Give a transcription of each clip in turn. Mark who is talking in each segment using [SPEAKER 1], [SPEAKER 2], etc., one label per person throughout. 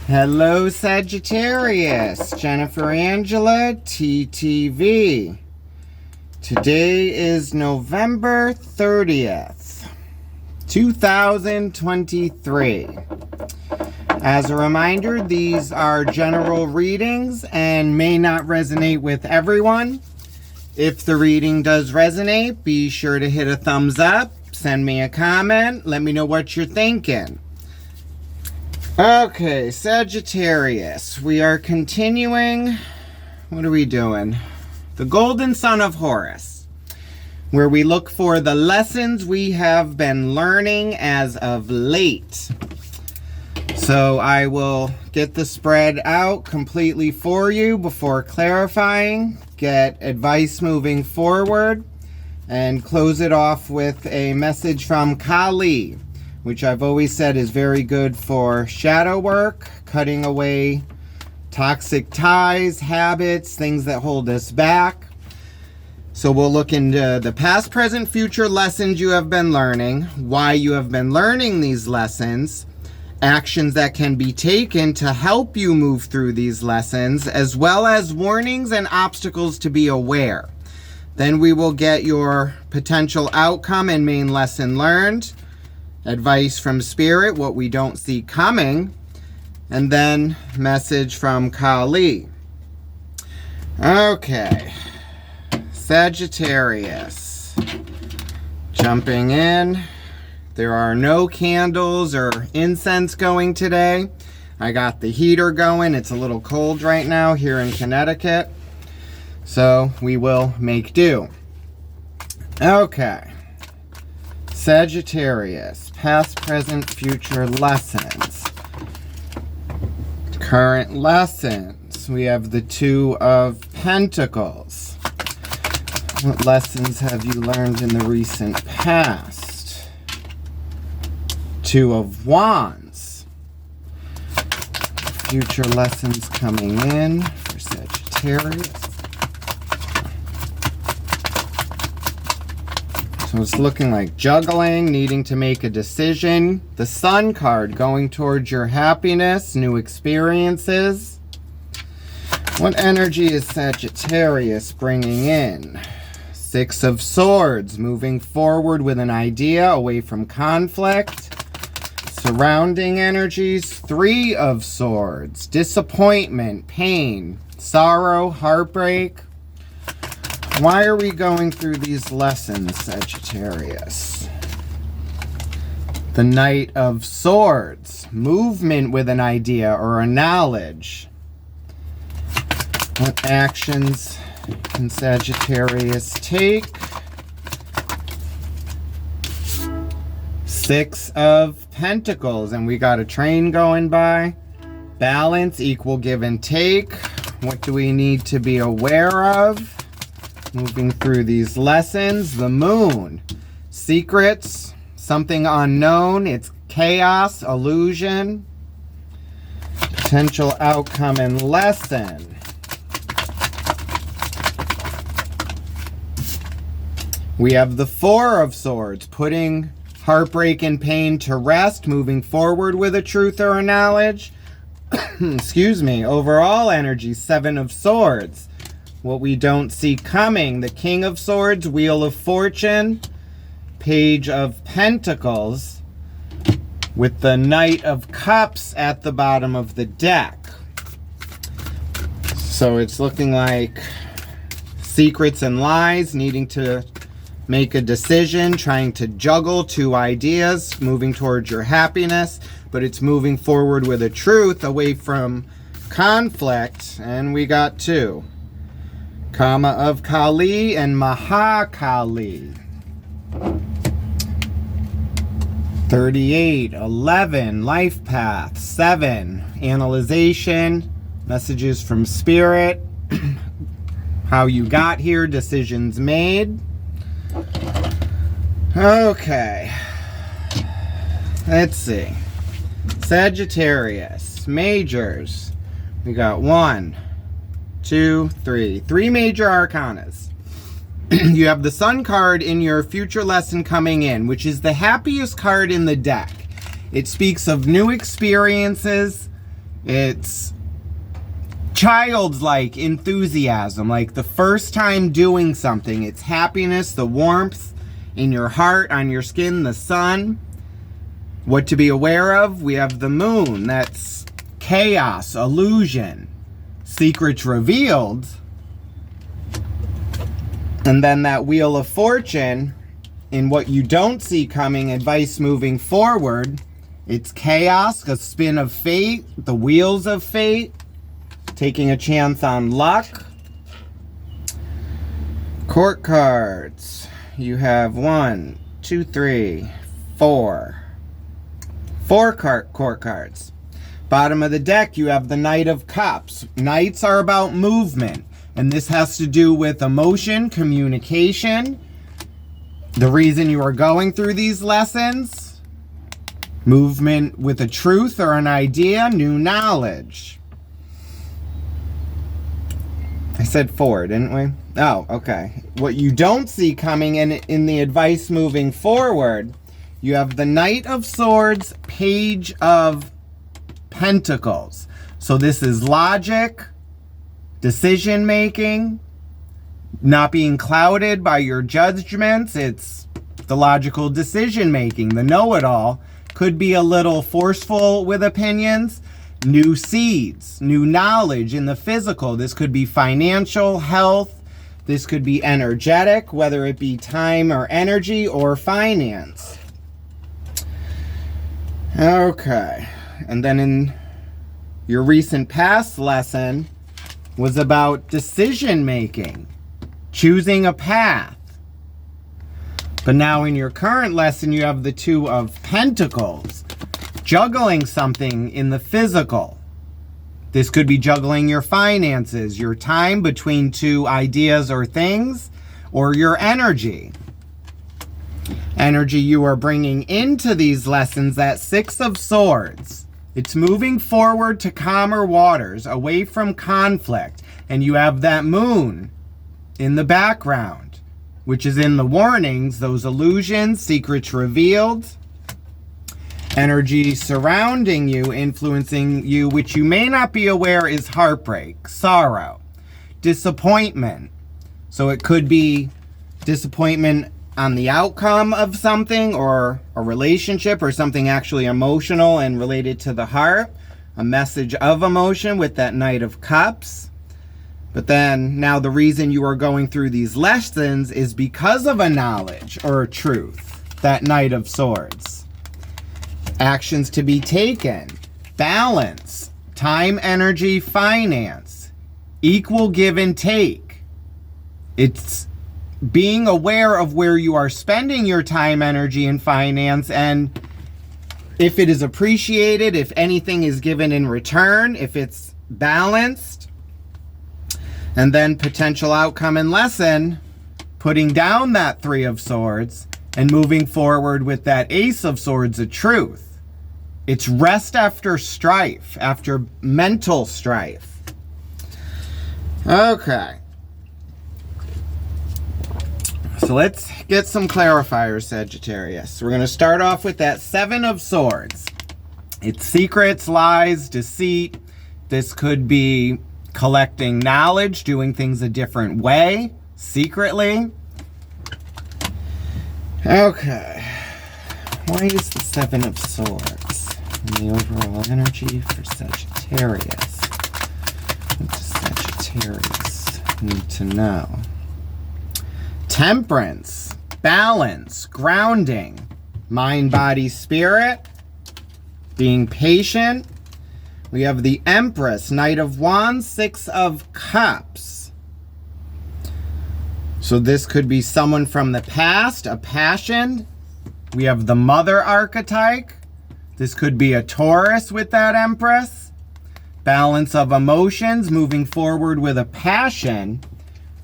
[SPEAKER 1] Hello, Sagittarius. Jennifer Angela, TTV. Today is November 30th, 2023. As a reminder, these are general readings and may not resonate with everyone. If the reading does resonate, be sure to hit a thumbs up, send me a comment, let me know what you're thinking. Okay, Sagittarius, we are continuing. What are we doing? The Golden Sun of Horus, where we look for the lessons we have been learning as of late. So I will get the spread out completely for you before clarifying, get advice moving forward, and close it off with a message from Kali, which I've always said is very good for shadow work, cutting away toxic ties, habits, things that hold us back. So we'll look into the past, present, future lessons you have been learning, why you have been learning these lessons, actions that can be taken to help you move through these lessons, as well as warnings and obstacles to be aware. Then we will get your potential outcome and main lesson learned, advice from Spirit, what we don't see coming, and then message from Kali. Okay, Sagittarius, jumping in. There are no candles or incense going today. I got the heater going. It's a little cold right now here in Connecticut, so we will make do. Okay, Sagittarius, past, present, future lessons. Current lessons. We have the Two of Pentacles. What lessons have you learned in the recent past? Two of Wands. Future lessons coming in for Sagittarius. So it's looking like juggling, needing to make a decision. The Sun card going towards your happiness, new experiences. What energy is Sagittarius bringing in? Six of Swords, moving forward with an idea, away from conflict. Surrounding energies, Three of Swords, disappointment, pain, sorrow, heartbreak. Why are we going through these lessons, Sagittarius? The Knight of Swords, movement with an idea or a knowledge. What actions can Sagittarius take? Six of Pentacles, and we got a train going by. Balance, equal give and take. What do we need to be aware of? Moving through these lessons. The Moon, secrets, something unknown. It's chaos, illusion. Potential outcome and lesson. We have the Four of Swords, putting heartbreak and pain to rest, moving forward with a truth or a knowledge. Excuse me. Overall energy, Seven of Swords. What we don't see coming. The King of Swords, Wheel of Fortune, Page of Pentacles, with the Knight of Cups at the bottom of the deck. So it's looking like secrets and lies, needing to make a decision, trying to juggle two ideas, moving towards your happiness, but it's moving forward with a truth, away from conflict. And we got two. Karma of Kali and Mahakali. 38, 11, life path, 7, analyzation, messages from Spirit, how you got here, decisions made. Okay, let's see. Sagittarius, majors. We got 1, 2, 3. 3 major arcanas. You have the Sun card in your future lesson coming in, which is the happiest card in the deck. It speaks of new experiences, It's childlike enthusiasm, like the first time doing something. It's happiness, the warmth in your heart, on your skin, the sun. What to be aware of? We have the moon. That's chaos, illusion, secrets revealed. And then that wheel of fortune, in what you don't see coming, advice moving forward. It's chaos, a spin of fate, the wheels of fate, taking a chance on luck. Court cards. You have 1, 2, 3, 4. 4 court cards. Bottom of the deck, you have the Knight of Cups. Knights are about movement, and this has to do with emotion, communication. The reason you are going through these lessons, movement with a truth or an idea, new knowledge. I said 4, didn't we? Oh, okay. What you don't see coming in the advice moving forward, you have the Knight of Swords, Page of Pentacles. So this is logic, decision making, not being clouded by your judgments. It's the logical decision making, the know-it-all. Could be a little forceful with opinions. New seeds, new knowledge in the physical. This could be financial, health. This could be energetic, whether it be time or energy or finance. Okay. And then in your recent past lesson was about decision making, choosing a path. But now in your current lesson, you have the 2 of Pentacles, juggling something in the physical. This could be juggling your finances, your time between 2 ideas or things, or your energy. Energy you are bringing into these lessons, that 6 of Swords. It's moving forward to calmer waters, away from conflict. And you have that moon in the background, which is in the warnings, those illusions, secrets revealed. Energy surrounding you, influencing you, which you may not be aware is heartbreak, sorrow, disappointment. So it could be disappointment on the outcome of something, or a relationship, or something actually emotional and related to the heart. A message of emotion with that Knight of Cups. But then now the reason you are going through these lessons is because of a knowledge or a truth. That Knight of Swords. Actions to be taken. Balance. Time, energy, finance. Equal give and take. It's being aware of where you are spending your time, energy, and finance, and if it is appreciated, if anything is given in return, if it's balanced. And then potential outcome and lesson, putting down that 3 of Swords and moving forward with that Ace of Swords, a truth. It's rest after strife, after mental strife. Okay. So let's get some clarifiers, Sagittarius. We're going to start off with that 7 of Swords. It's secrets, lies, deceit. This could be collecting knowledge, doing things a different way, secretly. Okay. Why is the 7 of Swords in the overall energy for Sagittarius? What does Sagittarius need to know? Temperance, balance, grounding, mind, body, spirit, being patient. We have the Empress, Knight of Wands, 6 of Cups. So this could be someone from the past, a passion. We have the Mother archetype. This could be a Taurus with that Empress. Balance of emotions, moving forward with a passion,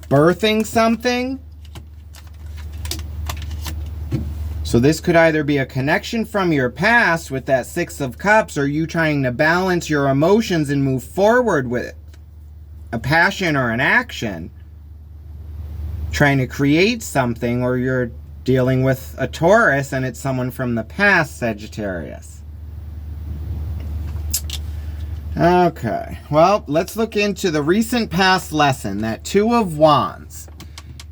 [SPEAKER 1] birthing something. So this could either be a connection from your past with that 6 of Cups, or you trying to balance your emotions and move forward with a passion or an action, trying to create something, or you're dealing with a Taurus and it's someone from the past, Sagittarius. Okay, well, let's look into the recent past lesson. That Two of Wands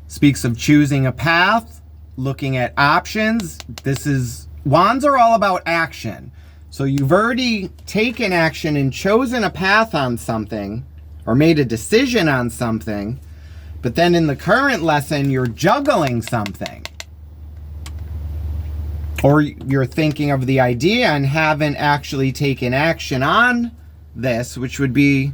[SPEAKER 1] speaks of choosing a path, looking at options. Wands are all about action. So you've already taken action and chosen a path on something, or made a decision on something, but then in the current lesson, you're juggling something. Or you're thinking of the idea and haven't actually taken action on this, which would be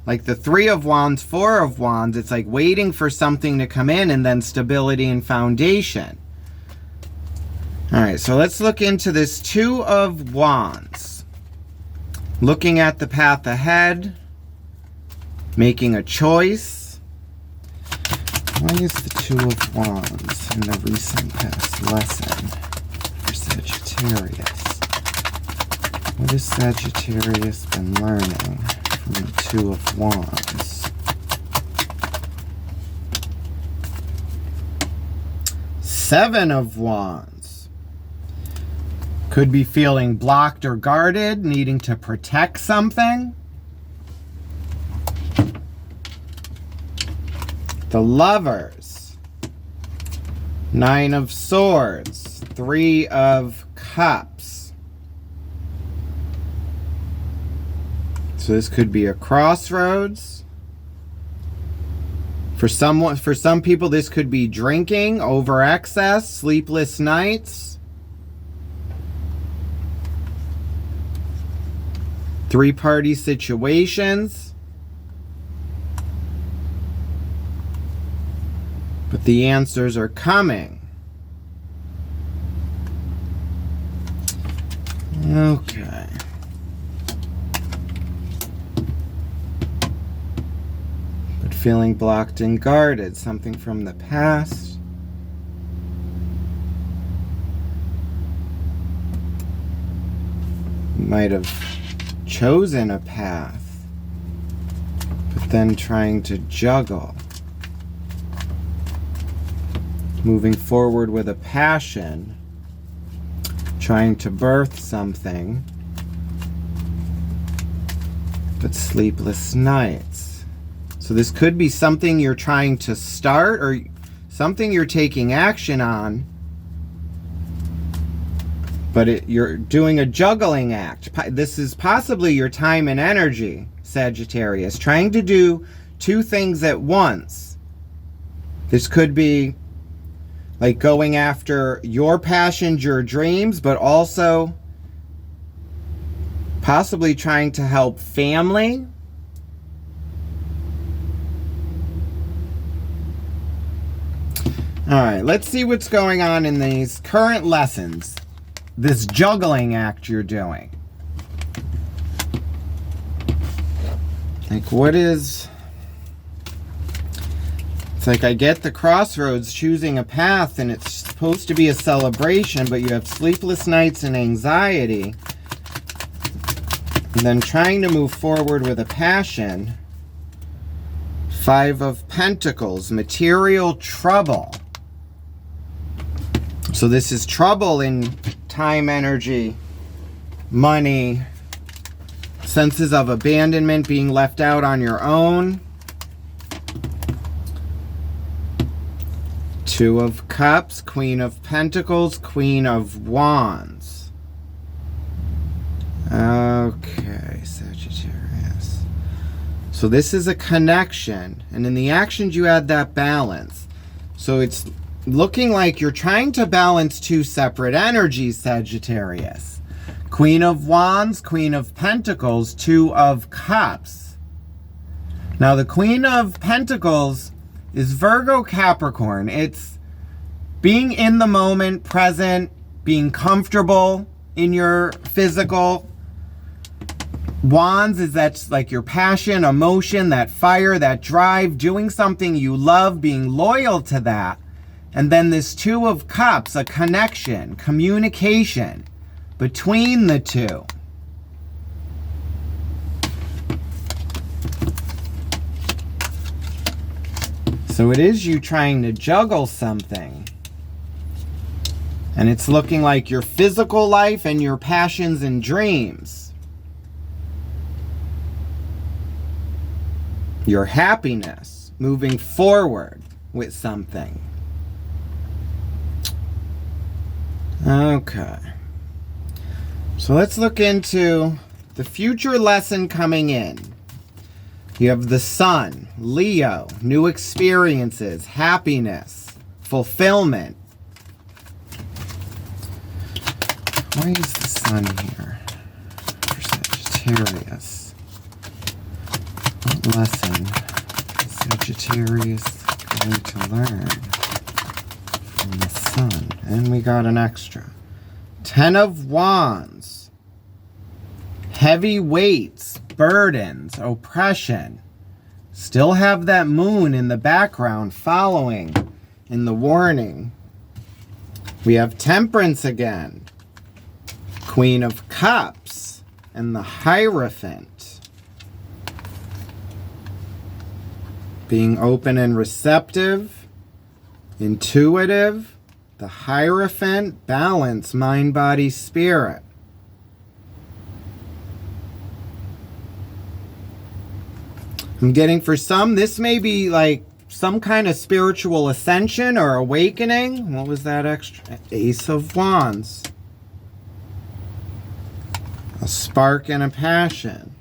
[SPEAKER 1] like the Three of Wands, Four of Wands. It's like waiting for something to come in, and then stability and foundation. All right, so let's look into this Two of Wands. Looking at the path ahead, making a choice. Why is the Two of Wands in the recent past lesson for Sagittarius? What has Sagittarius been learning from the Two of Wands? Seven of Wands. Could be feeling blocked or guarded, needing to protect something. The Lovers. Nine of Swords. Three of Cups. So this could be a crossroads. For some people, this could be drinking, over excess, sleepless nights. Three-party situations. But the answers are coming. Okay. But feeling blocked and guarded, something from the past. You might have chosen a path, but then trying to juggle. Moving forward with a passion, trying to birth something, but sleepless nights. So this could be something you're trying to start or something you're taking action on, but you're doing a juggling act. This is possibly your time and energy, Sagittarius, trying to do two things at once. This could be like going after your passions, your dreams, but also possibly trying to help family. All right, let's see what's going on in these current lessons. This juggling act you're doing. Like, what is... It's like I get the crossroads, choosing a path, and it's supposed to be a celebration, but you have sleepless nights and anxiety. And then trying to move forward with a passion. Five of Pentacles, material trouble. So this is trouble in time, energy, money, senses of abandonment, being left out on your own. Two of Cups, Queen of Pentacles, Queen of Wands. Okay, Sagittarius. So this is a connection, and in the actions you add that balance. So it's looking like you're trying to balance two separate energies, Sagittarius. Queen of Wands, Queen of Pentacles, Two of Cups. Now the Queen of Pentacles is Virgo Capricorn. It's being in the moment, present, being comfortable in your physical. Wands is that's like your passion, emotion, that fire, that drive, doing something you love, being loyal to that. And then this Two of Cups, a connection, communication between the two. So it is you trying to juggle something. And it's looking like your physical life and your passions and dreams. your happiness, moving forward with something. Okay. So let's look into the future lesson coming in. You have the Sun, Leo, new experiences, happiness, fulfillment. Why is the Sun here for Sagittarius? What lesson is Sagittarius going to learn from the Sun? And we got an extra. 10 of Wands. Heavy weights, burdens, oppression. Still have that moon in the background following in the warning. We have Temperance again. Queen of Cups and the Hierophant. Being open and receptive, intuitive. The Hierophant, balance, mind, body, spirit. I'm getting for some, this may be like some kind of spiritual ascension or awakening. What was that extra? Ace of Wands. A spark and a passion.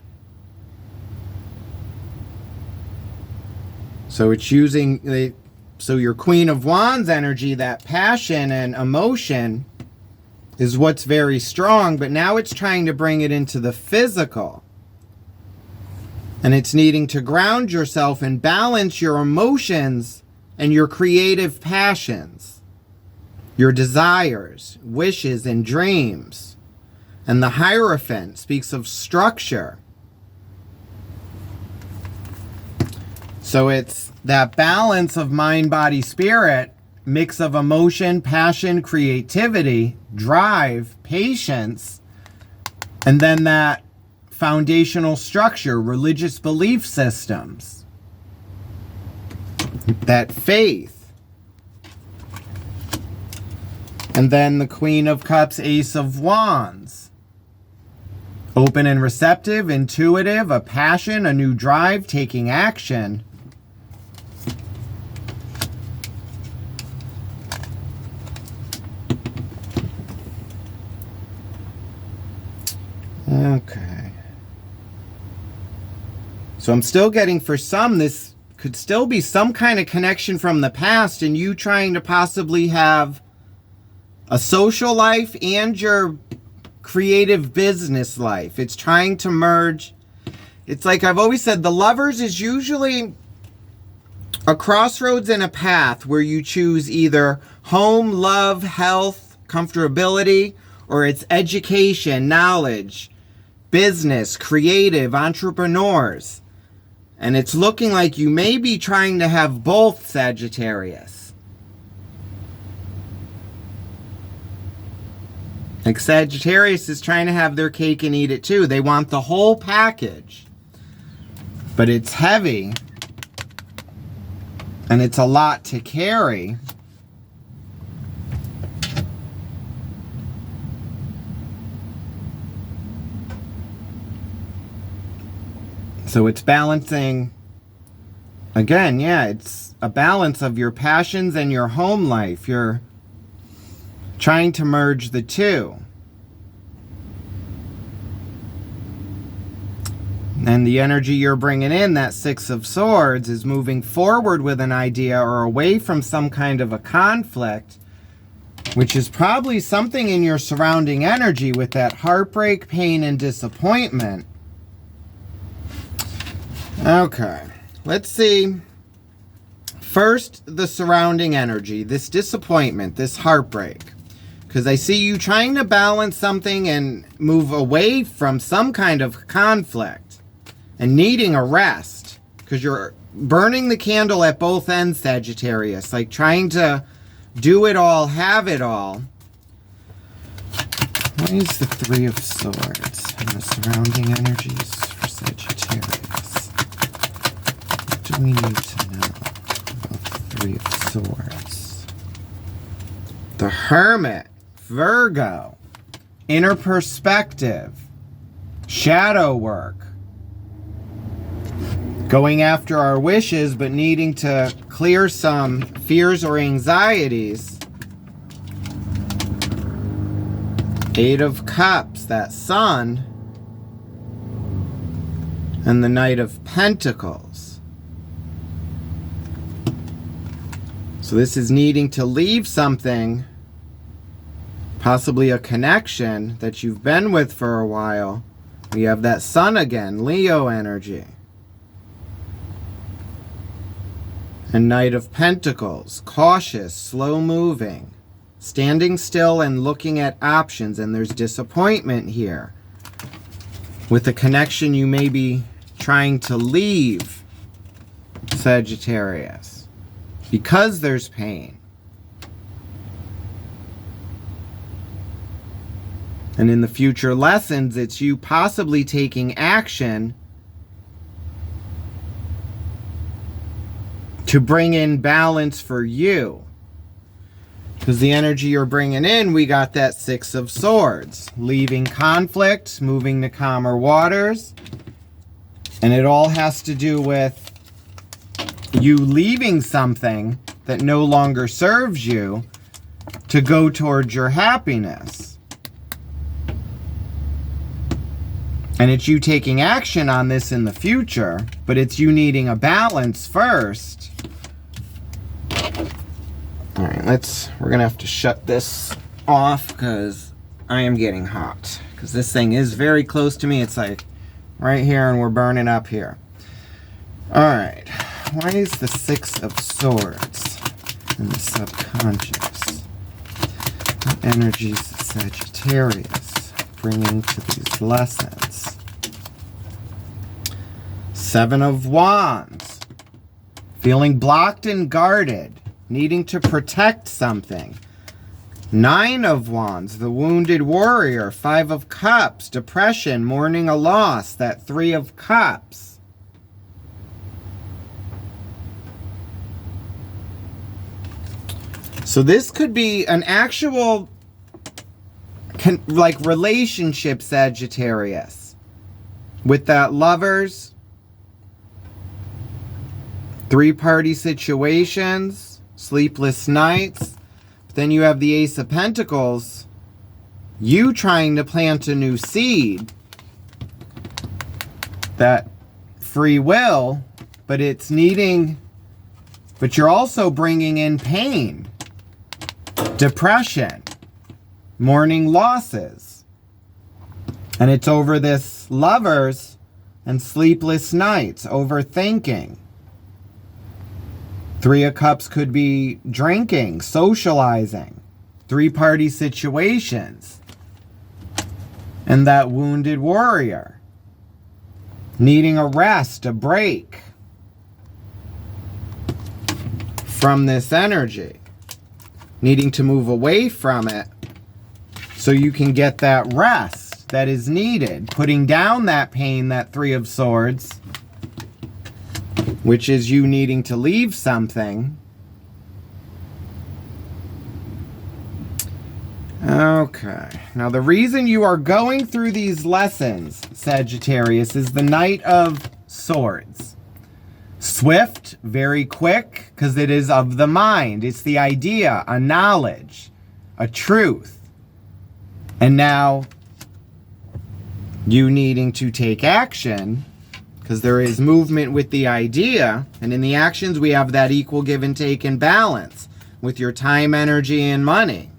[SPEAKER 1] So it's using, so your Queen of Wands energy, that passion and emotion is what's very strong, but now it's trying to bring it into the physical. And it's needing to ground yourself and balance your emotions and your creative passions, your desires, wishes, and dreams. And the Hierophant speaks of structure. So it's that balance of mind, body, spirit, mix of emotion, passion, creativity, drive, patience, and then that foundational structure, religious belief systems, that faith. And then the Queen of Cups, Ace of Wands. Open and receptive, intuitive, a passion, a new drive, taking action. Okay. So I'm still getting, for some, this could still be some kind of connection from the past and you trying to possibly have a social life and your creative business life. It's trying to merge. It's like I've always said, the Lovers is usually a crossroads in a path where you choose either home, love, health, comfortability, or it's education, knowledge, business, creative, entrepreneurs. And it's looking like you may be trying to have both, Sagittarius. Like Sagittarius is trying to have their cake and eat it too. They want the whole package. But it's heavy. And it's a lot to carry. So it's balancing. Again, yeah, it's a balance of your passions and your home life. You're trying to merge the two. And the energy you're bringing in, that Six of Swords, is moving forward with an idea or away from some kind of a conflict, which is probably something in your surrounding energy with that heartbreak, pain, and disappointment. Okay, let's see. First, the surrounding energy, this disappointment, this heartbreak. Because I see you trying to balance something and move away from some kind of conflict and needing a rest. Because you're burning the candle at both ends, Sagittarius. Like trying to do it all, have it all. What is the Three of Swords and the surrounding energies for Sagittarius? What do we need to know about the Three of Swords? The Hermit. Virgo, inner perspective, shadow work, Going after our wishes, but needing to clear some fears or anxieties. Eight of Cups, that Sun, and the Knight of Pentacles. So this is needing to leave something, possibly a connection that you've been with for a while. We have that Sun again, Leo energy. And Knight of Pentacles, cautious, slow moving, standing still and looking at options. And there's disappointment here with the connection you may be trying to leave, Sagittarius, because there's pain. And in the future lessons, it's you possibly taking action to bring in balance for you. Because the energy you're bringing in, we got that Six of Swords. Leaving conflict, moving to calmer waters. And it all has to do with you leaving something that no longer serves you to go towards your happiness. And it's you taking action on this in the future, but it's you needing a balance first. All right, we're gonna have to shut this off because I am getting hot. Because this thing is very close to me. It's like right here and we're burning up here. All right, why is the Six of Swords in the subconscious? What energies is Sagittarius bringing to these lessons? Seven of Wands, feeling blocked and guarded, needing to protect something. Nine of Wands, the wounded warrior. Five of Cups, depression, mourning a loss. That Three of Cups. So this could be an actual like relationship, Sagittarius, with that Lovers, three-party situations, sleepless nights. But then you have the Ace of Pentacles, you trying to plant a new seed, that free will, but it's needing, but you're also bringing in pain, depression, mourning losses. And it's over this Lovers and sleepless nights, overthinking. Three of Cups could be drinking, socializing, three-party situations. And that wounded warrior, needing a rest, a break from this energy. Needing to move away from it so you can get that rest that is needed. Putting down that pain, that Three of Swords, which is you needing to leave something. Okay. Now the reason you are going through these lessons, Sagittarius, is the Knight of Swords. Swift, very quick, because it is of the mind. It's the idea, a knowledge, a truth. And now you needing to take action, because there is movement with the idea. And in the actions, we have that equal give and take and balance with your time, energy, and money.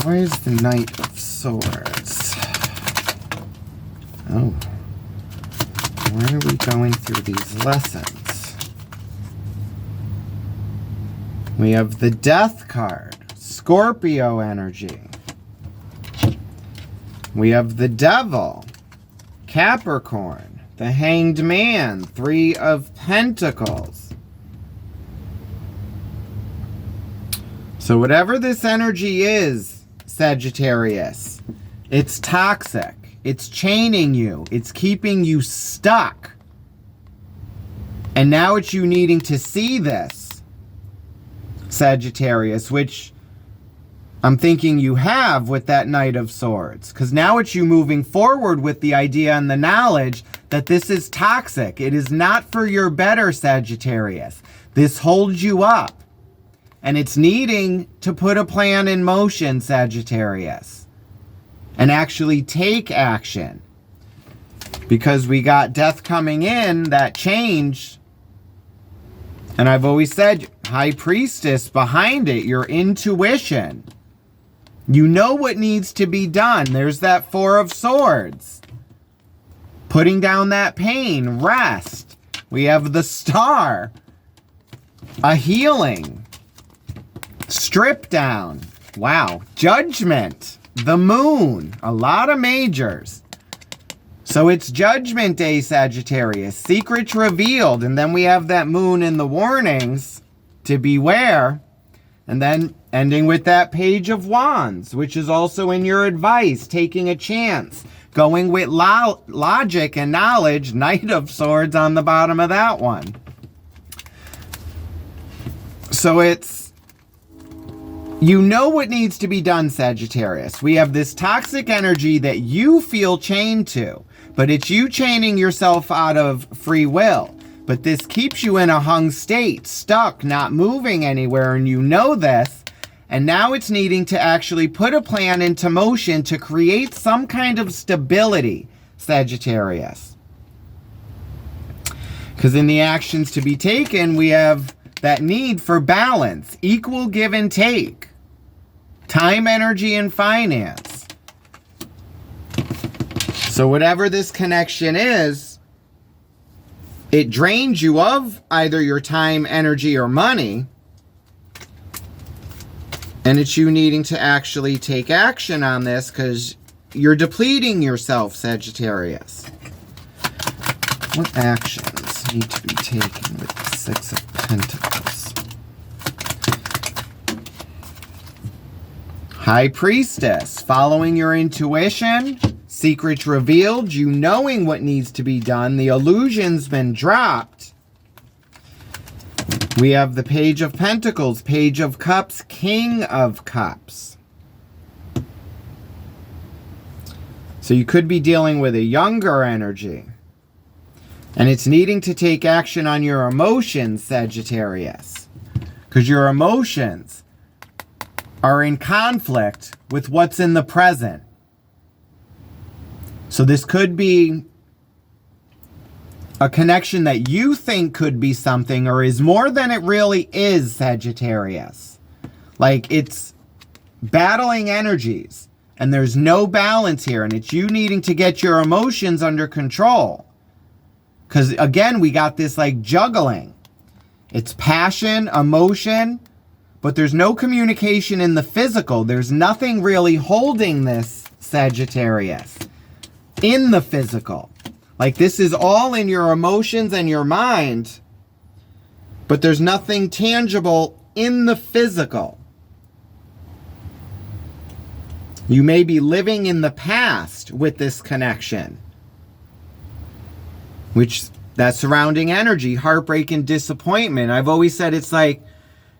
[SPEAKER 1] Why is the Knight of Swords? Oh. Why are we going through these lessons? We have the Death card, Scorpio energy. We have the Devil, Capricorn, the Hanged Man, Three of Pentacles. So whatever this energy is, Sagittarius, it's toxic. It's chaining you. It's keeping you stuck. And now it's you needing to see this, Sagittarius, which I'm thinking you have with that Knight of Swords. Because now it's you moving forward with the idea and the knowledge that this is toxic. It is not for your better, Sagittarius. This holds you up. And it's needing to put a plan in motion, Sagittarius. And actually take action. Because we got death coming in, that change. And I've always said, High Priestess behind it, your intuition. You know what needs to be done. There's that Four of Swords. Putting down that pain, rest. We have the Star. A healing. Strip down. Wow. Judgment. The Moon. A lot of majors. So it's Judgment Day, Sagittarius. Secrets revealed. And then we have that Moon in the warnings to beware. And then ending with that Page of Wands, which is also in your advice, taking a chance, going with logic and knowledge, Knight of Swords on the bottom of that one. So it's, you know what needs to be done, Sagittarius. We have this toxic energy that you feel chained to, but it's you chaining yourself out of free will. But this keeps you in a hung state, stuck, not moving anywhere, and you know this. And now it's needing to actually put a plan into motion to create some kind of stability, Sagittarius. Because in the actions to be taken, we have that need for balance, equal give and take, time, energy, and finance. So whatever this connection is, it drains you of either your time, energy, or money. And it's you needing to actually take action on this because you're depleting yourself, Sagittarius. What actions need to be taken with the Six of Pentacles? High Priestess, following your intuition. Secrets revealed, you knowing what needs to be done. The illusion's been dropped. We have the Page of Pentacles, Page of Cups, King of Cups. So you could be dealing with a younger energy. And it's needing to take action on your emotions, Sagittarius. Because your emotions are in conflict with what's in the present. So this could be a connection that you think could be something or is more than it really is, Sagittarius. Like it's battling energies and there's no balance here, and it's you needing to get your emotions under control. Because again, we got this like juggling. It's passion, emotion, but there's no communication in the physical. There's nothing really holding this, Sagittarius, in the physical. Like this is all in your emotions and your mind, but there's nothing tangible in the physical. You may be living in the past with this connection, which that surrounding energy, heartbreak and disappointment. I've always said it's like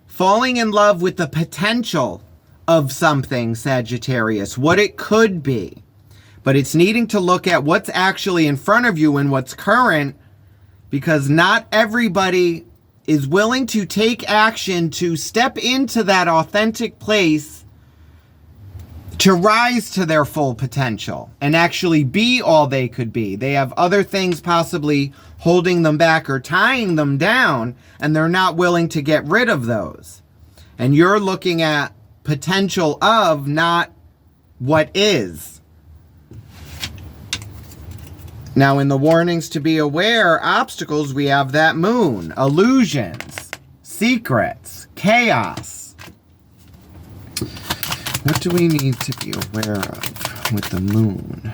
[SPEAKER 1] falling in love with the potential of something, Sagittarius, what it could be. But it's needing to look at what's actually in front of you and what's current, because not everybody is willing to take action to step into that authentic place to rise to their full potential and actually be all they could be. They have other things possibly holding them back or tying them down, and they're not willing to get rid of those. And you're looking at potential of, not what is. Now, in the warnings to be aware, obstacles, we have that Moon, illusions, secrets, chaos. What do we need to be aware of with the Moon?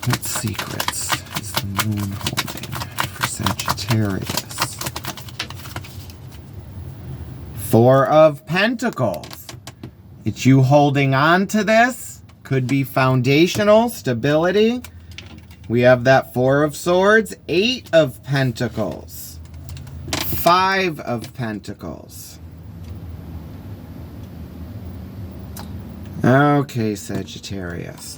[SPEAKER 1] What secrets is the Moon holding for Sagittarius? Four of Pentacles. It's you holding on to this. Could be foundational, stability. We have that Four of Swords, Eight of Pentacles, Five of Pentacles. Okay, Sagittarius.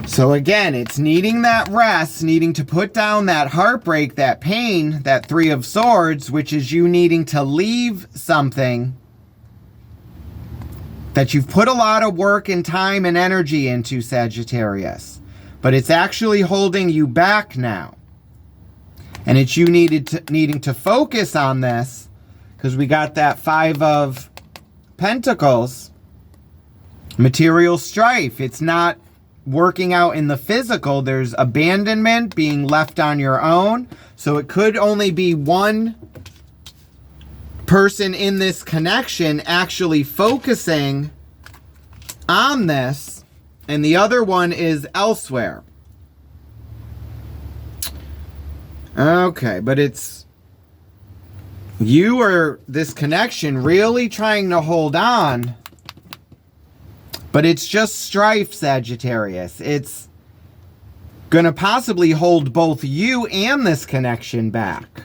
[SPEAKER 1] So again, it's needing that rest, needing to put down that heartbreak, that pain, that Three of Swords, which is you needing to leave something that you've put a lot of work and time and energy into, Sagittarius. But it's actually holding you back now. And it's you needing to focus on this, because we got that Five of Pentacles, material strife. It's not working out in the physical. There's abandonment, being left on your own. So it could only be one person in this connection actually focusing on this, and the other one is elsewhere. Okay, but it's you or this connection really trying to hold on, but it's just strife, Sagittarius. It's going to possibly hold both you and this connection back.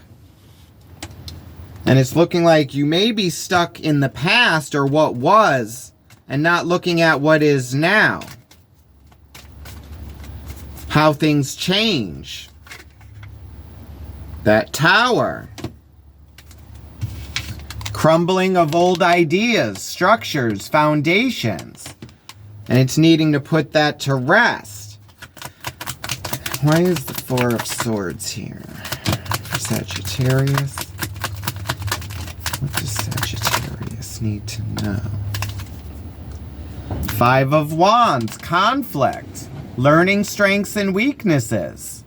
[SPEAKER 1] And it's looking like you may be stuck in the past or what was and not looking at what is now. How things change. That Tower. Crumbling of old ideas, structures, foundations. And it's needing to put that to rest. Why is the Four of Swords here? Sagittarius. What does Sagittarius need to know? Five of Wands, conflict, learning strengths and weaknesses.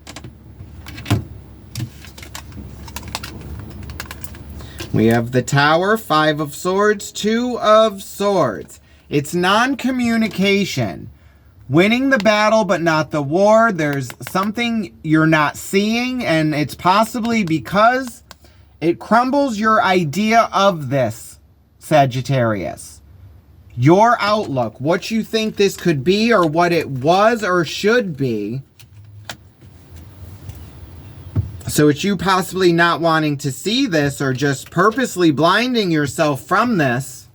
[SPEAKER 1] We have the Tower, Five of Swords, Two of Swords. It's non-communication. Winning the battle but not the war. There's something you're not seeing, and it's possibly because it crumbles your idea of this, Sagittarius. Your outlook, what you think this could be or what it was or should be. So it's you possibly not wanting to see this or just purposely blinding yourself from this.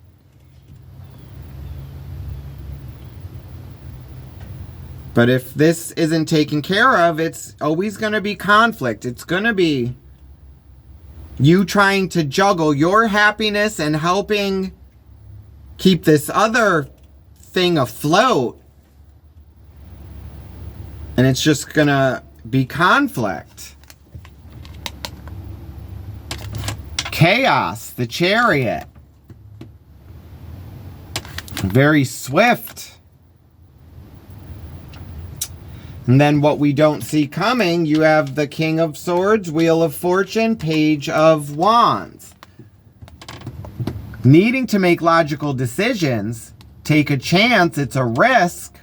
[SPEAKER 1] But if this isn't taken care of, it's always going to be conflict. It's going to be you trying to juggle your happiness and helping keep this other thing afloat. And it's just going to be conflict. Chaos, the Chariot. Very swift. And then what we don't see coming, you have the King of Swords, Wheel of Fortune, Page of Wands. Needing to make logical decisions, take a chance, it's a risk.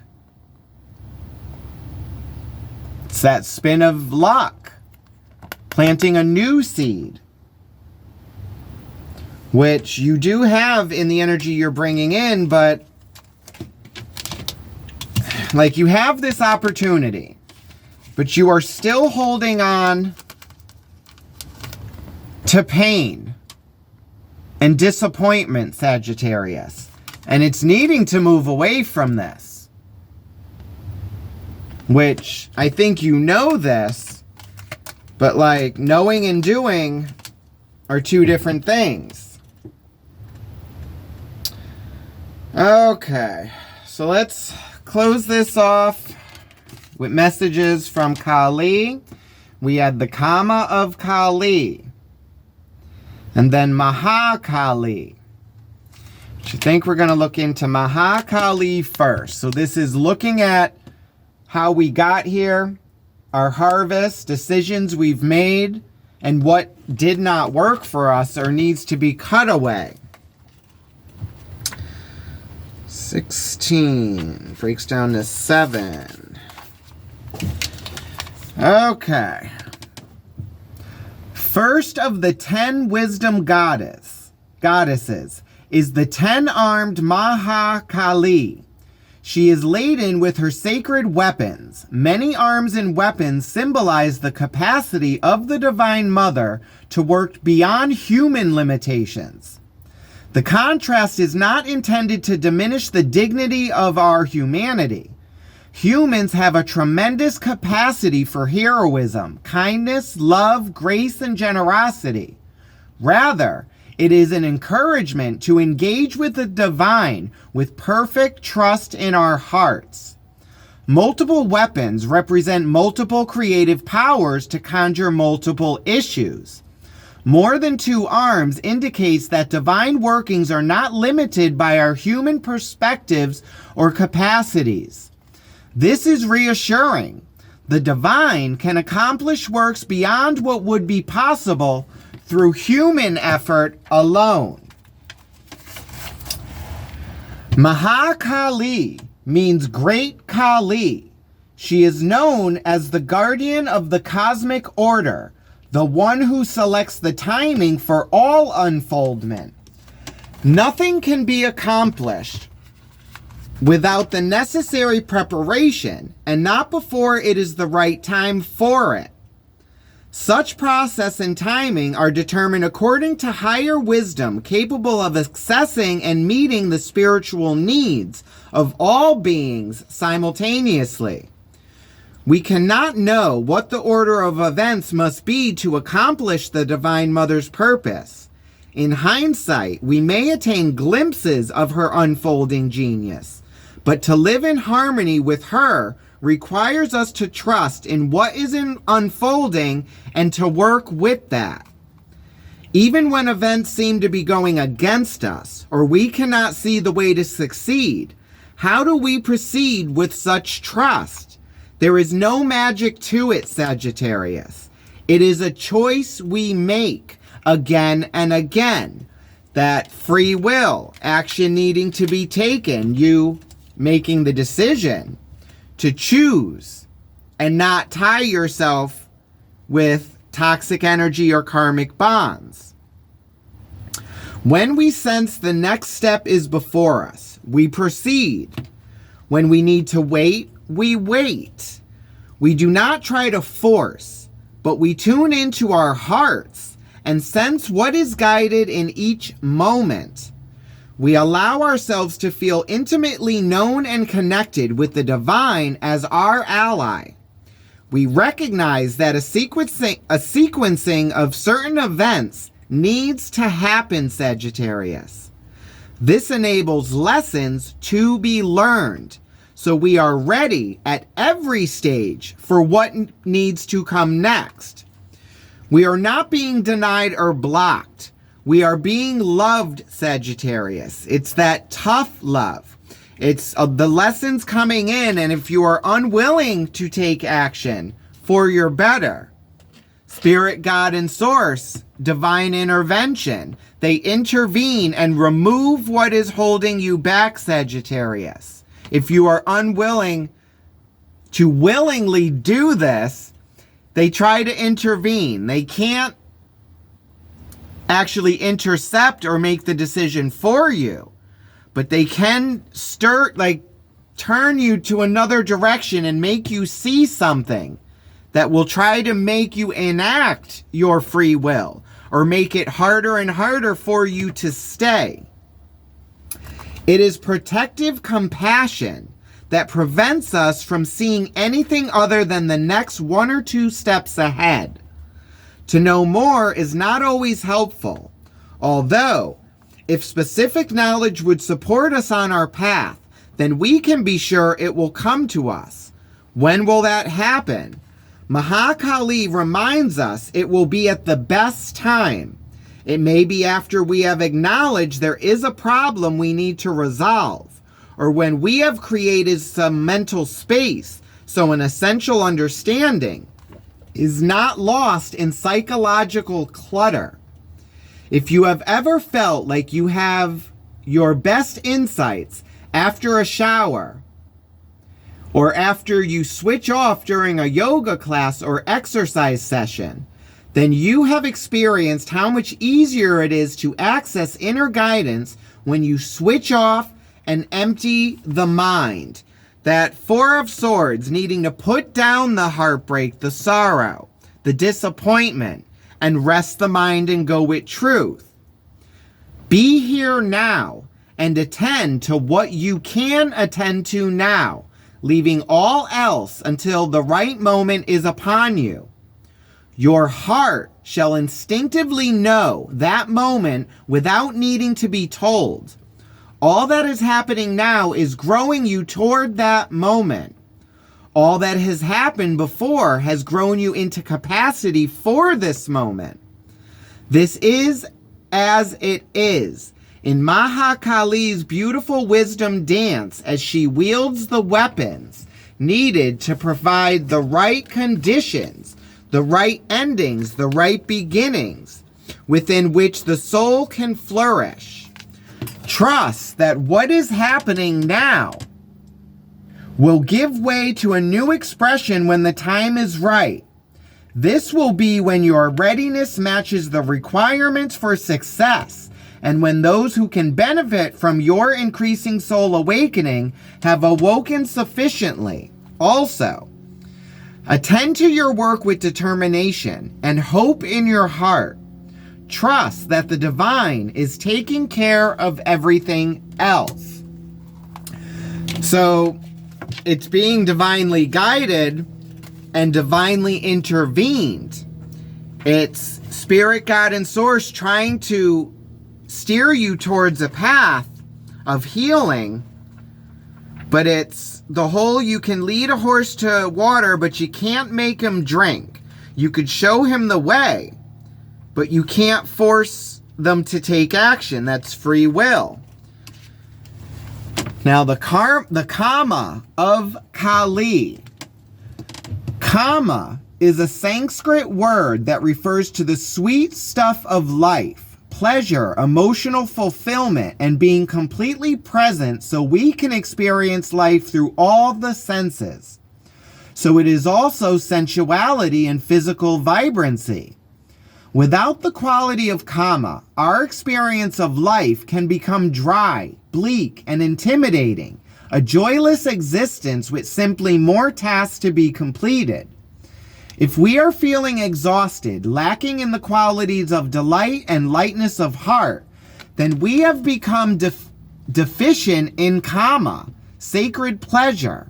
[SPEAKER 1] It's that spin of luck. Planting a new seed. Which you do have in the energy you're bringing in, but like you have this opportunity, but you are still holding on to pain and disappointment, Sagittarius. And it's needing to move away from this. Which, I think you know this, but like knowing and doing are two different things. Okay, so let's close this off with messages from Kali. We had the Kama of Kali. And then Mahakali. I think we're going to look into Mahakali first. So this is looking at how we got here, our harvest, decisions we've made, and what did not work for us or needs to be cut away. 16 breaks down to 7. Okay. First of the 10 wisdom goddesses is the 10-armed Mahakali. She is laden with her sacred weapons. Many arms and weapons symbolize the capacity of the Divine Mother to work beyond human limitations. The contrast is not intended to diminish the dignity of our humanity. Humans have a tremendous capacity for heroism, kindness, love, grace, and generosity. Rather, it is an encouragement to engage with the divine with perfect trust in our hearts. Multiple weapons represent multiple creative powers to conjure multiple issues. More than two arms indicates that divine workings are not limited by our human perspectives or capacities. This is reassuring. The divine can accomplish works beyond what would be possible through human effort alone. Mahakali means Great Kali. She is known as the guardian of the cosmic order, the one who selects the timing for all unfoldment. Nothing can be accomplished without the necessary preparation, and not before it is the right time for it. Such process and timing are determined according to higher wisdom, capable of accessing and meeting the spiritual needs of all beings simultaneously. We cannot know what the order of events must be to accomplish the Divine Mother's purpose. In hindsight, we may attain glimpses of her unfolding genius. But to live in harmony with her requires us to trust in what is unfolding and to work with that. Even when events seem to be going against us, or we cannot see the way to succeed, how do we proceed with such trust? There is no magic to it, Sagittarius. It is a choice we make again and again. That free will, action needing to be taken, you making the decision to choose and not tie yourself with toxic energy or karmic bonds. When we sense the next step is before us, we proceed. When we need to wait, we wait. We do not try to force, but we tune into our hearts and sense what is guided in each moment. We allow ourselves to feel intimately known and connected with the divine as our ally. We recognize that a sequencing of certain events needs to happen, Sagittarius. This enables lessons to be learned, so we are ready at every stage for what needs to come next. We are not being denied or blocked. We are being loved, Sagittarius. It's that tough love. It's the lessons coming in, and if you are unwilling to take action for your better, Spirit, God, and Source, divine intervention, they intervene and remove what is holding you back, Sagittarius. If you are unwilling to willingly do this, they try to intervene. They can't actually intercept or make the decision for you, but they can turn you to another direction and make you see something that will try to make you enact your free will or make it harder and harder for you to stay. It is protective compassion that prevents us from seeing anything other than the next one or two steps ahead. To know more is not always helpful, although if specific knowledge would support us on our path, then we can be sure it will come to us. When will that happen? Mahakali reminds us it will be at the best time. It may be after we have acknowledged there is a problem we need to resolve, or when we have created some mental space so an essential understanding is not lost in psychological clutter. If you have ever felt like you have your best insights after a shower, or after you switch off during a yoga class or exercise session, then you have experienced how much easier it is to access inner guidance when you switch off and empty the mind. That Four of Swords, needing to put down the heartbreak, the sorrow, the disappointment, and rest the mind and go with truth. Be here now and attend to what you can attend to now, leaving all else until the right moment is upon you. Your heart shall instinctively know that moment without needing to be told. All that is happening now is growing you toward that moment. All that has happened before has grown you into capacity for this moment. This is as it is. In Mahakali's beautiful wisdom dance, as she wields the weapons needed to provide the right conditions, the right endings, the right beginnings, within which the soul can flourish. Trust that what is happening now will give way to a new expression when the time is right. This will be when your readiness matches the requirements for success, and when those who can benefit from your increasing soul awakening have awoken sufficiently. Also, attend to your work with determination and hope in your heart. Trust that the divine is taking care of everything else. So it's being divinely guided and divinely intervened. It's Spirit, God, and Source trying to steer you towards a path of healing, but it's the whole you can lead a horse to water, but you can't make him drink. You could show him the way, but you can't force them to take action. That's free will. Now, the Kama of Kali. Kama is a Sanskrit word that refers to the sweet stuff of life, pleasure, emotional fulfillment, and being completely present so we can experience life through all the senses. So it is also sensuality and physical vibrancy. Without the quality of Kama, our experience of life can become dry, bleak, and intimidating, a joyless existence with simply more tasks to be completed. If we are feeling exhausted, lacking in the qualities of delight and lightness of heart, then we have become deficient in Kama, sacred pleasure.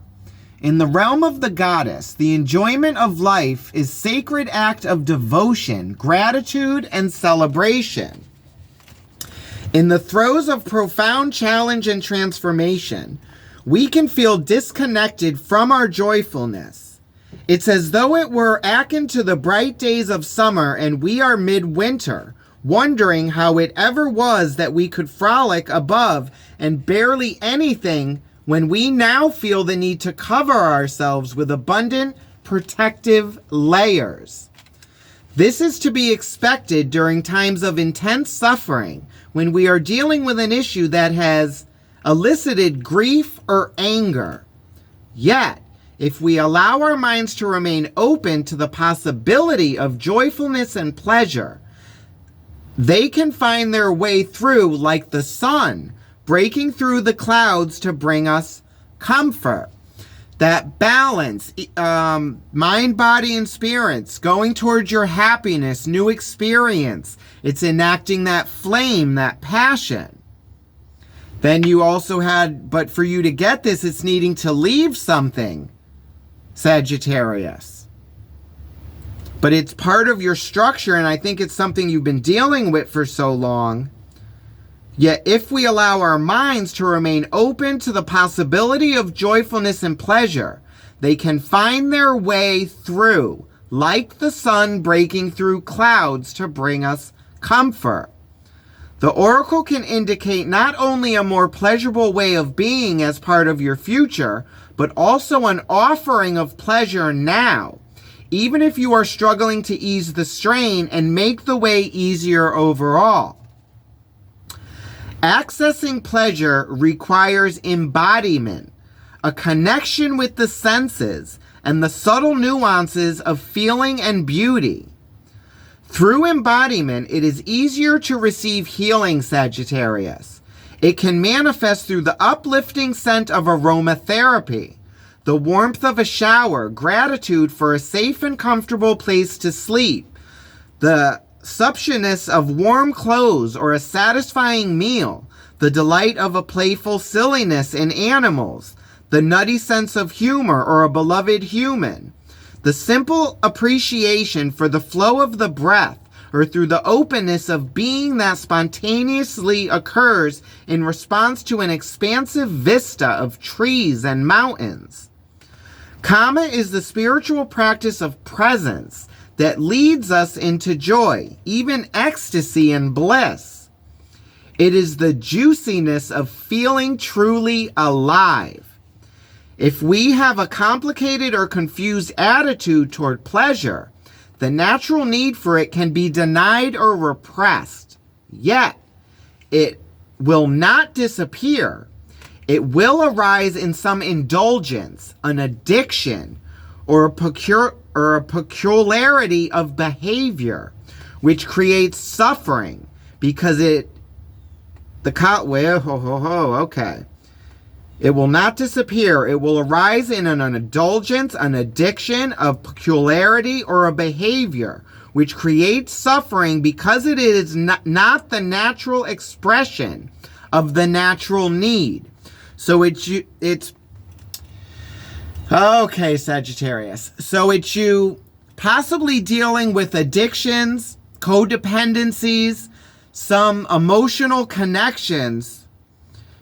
[SPEAKER 1] In the realm of the goddess, the enjoyment of life is sacred act of devotion, gratitude, and celebration. In the throes of profound challenge and transformation, we can feel disconnected from our joyfulness. It's as though it were akin to the bright days of summer and we are midwinter, wondering how it ever was that we could frolic above and barely anything when we now feel the need to cover ourselves with abundant protective layers. This is to be expected during times of intense suffering, when we are dealing with an issue that has elicited grief or anger. Yet, if we allow our minds to remain open to the possibility of joyfulness and pleasure, they can find their way through like the sun, breaking through the clouds to bring us comfort. That balance, mind, body, and spirits, going towards your happiness, new experience. It's enacting that flame, that passion. Then you also had, but for you to get this, it's needing to leave something, Sagittarius. But it's part of your structure, and I think it's something you've been dealing with for so long. Yet if we allow our minds to remain open to the possibility of joyfulness and pleasure, they can find their way through, like the sun breaking through clouds to bring us comfort. The oracle can indicate not only a more pleasurable way of being as part of your future, but also an offering of pleasure now, even if you are struggling to ease the strain and make the way easier overall. Accessing pleasure requires embodiment, a connection with the senses, and the subtle nuances of feeling and beauty. Through embodiment, it is easier to receive healing, Sagittarius. It can manifest through the uplifting scent of aromatherapy, the warmth of a shower, gratitude for a safe and comfortable place to sleep, the sumptuousness of warm clothes or a satisfying meal, the delight of a playful silliness in animals, the nutty sense of humor or a beloved human, the simple appreciation for the flow of the breath or through the openness of being that spontaneously occurs in response to an expansive vista of trees and mountains. Kama is the spiritual practice of presence that leads us into joy, even ecstasy and bliss. It is the juiciness of feeling truly alive. If we have a complicated or confused attitude toward pleasure, the natural need for it can be denied or repressed. Yet, it will not disappear. It will arise in some indulgence, an addiction, or a peculiarity of behavior, which creates suffering because okay. It will not disappear. It will arise in an indulgence, an addiction, a peculiarity, or a behavior, which creates suffering because it is not the natural expression of the natural need. So it's okay, Sagittarius. So it's you possibly dealing with addictions, codependencies, some emotional connections,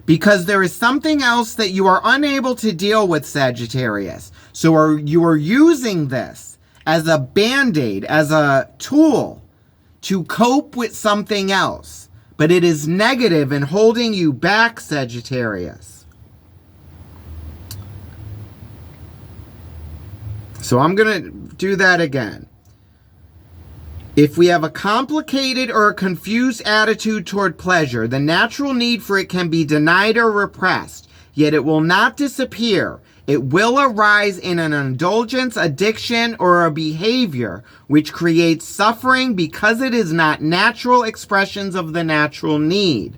[SPEAKER 1] because there is something else that you are unable to deal with, Sagittarius. So you are using this as a band-aid, as a tool to cope with something else. But it is negative and holding you back, Sagittarius. So I'm going to do that again. If we have a complicated or a confused attitude toward pleasure, the natural need for it can be denied or repressed, yet it will not disappear. It will arise in an indulgence, addiction, or a behavior which creates suffering because it is not natural expressions of the natural need.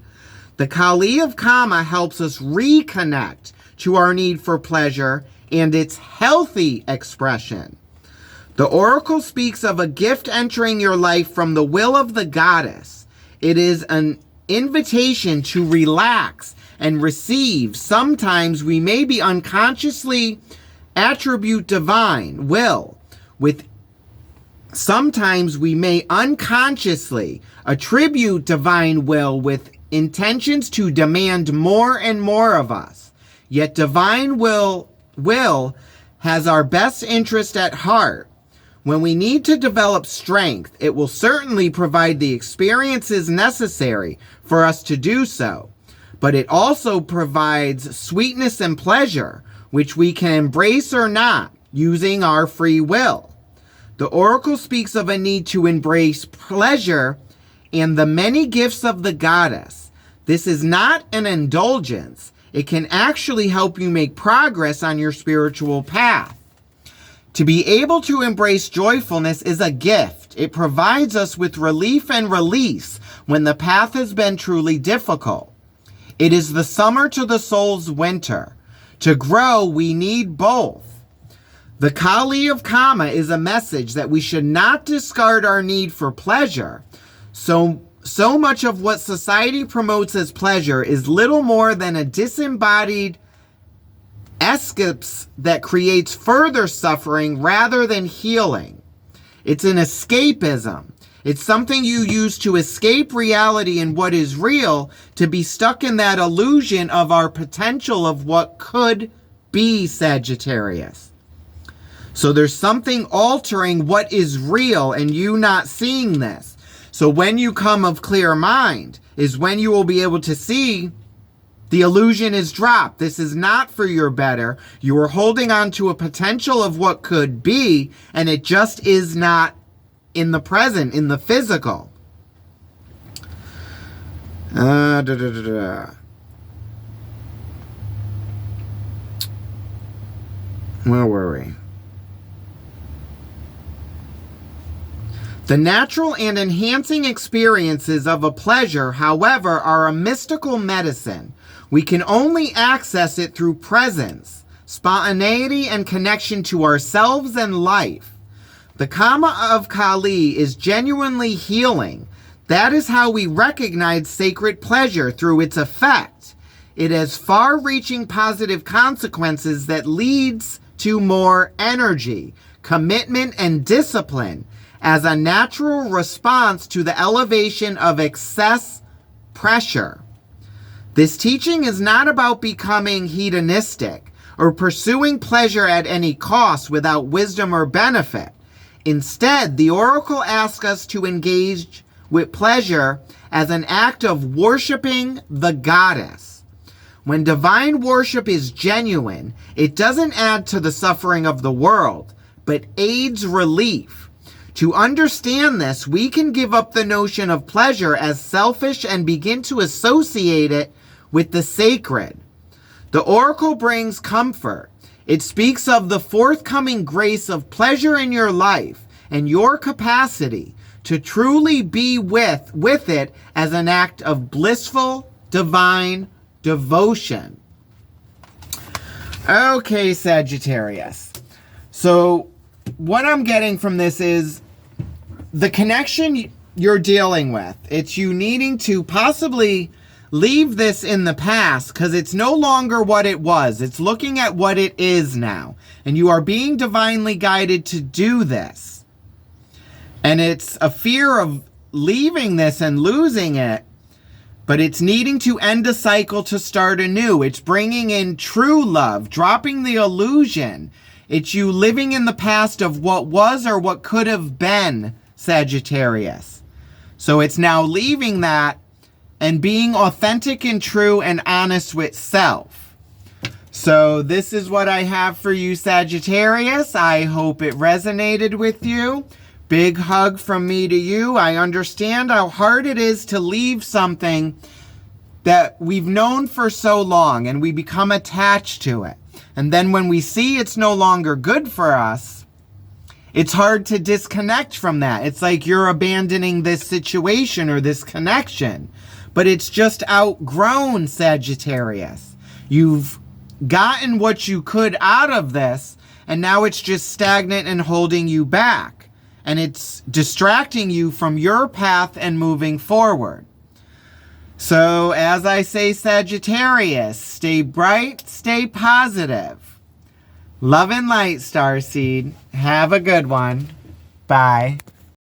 [SPEAKER 1] The Kali of Kama helps us reconnect to our need for pleasure and its healthy expression. The oracle speaks of a gift entering your life from the will of the goddess. It is an invitation to relax and receive. Sometimes we may be unconsciously attribute divine will with sometimes we may unconsciously attribute divine will with intentions to demand more and more of us. Yet divine will has our best interest at heart. When we need to develop strength, it will certainly provide the experiences necessary for us to do so. But it also provides sweetness and pleasure, which we can embrace or not, using our free will. The oracle speaks of a need to embrace pleasure and the many gifts of the goddess. This is not an indulgence. It can actually help you make progress on your spiritual path. To be able to embrace joyfulness is a gift. It provides us with relief and release when the path has been truly difficult. It is the summer to the soul's winter. To grow, we need both. The Kali of Kama is a message that we should not discard our need for pleasure. So much of what society promotes as pleasure is little more than a disembodied escapes that creates further suffering rather than healing. It's an escapism. It's something you use to escape reality and what is real, to be stuck in that illusion of our potential of what could be, Sagittarius. So there's something altering what is real and you not seeing this. So when you come of clear mind is when you will be able to see the illusion is dropped. This is not for your better. You are holding on to a potential of what could be, and it just is not in the present, in the physical. Where were we? The natural and enhancing experiences of a pleasure, however, are a mystical medicine. We can only access it through presence, spontaneity, and connection to ourselves and life. The Kama of Kali is genuinely healing. That is how we recognize sacred pleasure through its effect. It has far-reaching positive consequences that leads to more energy, commitment, and discipline as a natural response to the elevation of excess pressure. This teaching is not about becoming hedonistic or pursuing pleasure at any cost without wisdom or benefit. Instead, the oracle asks us to engage with pleasure as an act of worshiping the goddess. When divine worship is genuine, it doesn't add to the suffering of the world, but aids relief. To understand this, we can give up the notion of pleasure as selfish and begin to associate it with the sacred. The oracle brings comfort. It speaks of the forthcoming grace of pleasure in your life and your capacity to truly be with it as an act of blissful, divine devotion. Okay, Sagittarius. So what I'm getting from this is the connection you're dealing with. It's you needing to possibly leave this in the past because it's no longer what it was. It's looking at what it is now. And you are being divinely guided to do this. And it's a fear of leaving this and losing it, but it's needing to end a cycle to start anew. It's bringing in true love, dropping the illusion. It's you living in the past of what was or what could have been, Sagittarius. So it's now leaving that and being authentic and true and honest with self. So this is what I have for you, Sagittarius. I hope it resonated with you. Big hug from me to you. I understand how hard it is to leave something that we've known for so long and we become attached to it. And then when we see it's no longer good for us, it's hard to disconnect from that. It's like you're abandoning this situation or this connection. But it's just outgrown, Sagittarius. You've gotten what you could out of this, and now it's just stagnant and holding you back. And it's distracting you from your path and moving forward. So, as I say, Sagittarius, stay bright, stay positive. Love and light, Starseed. Have a good one. Bye.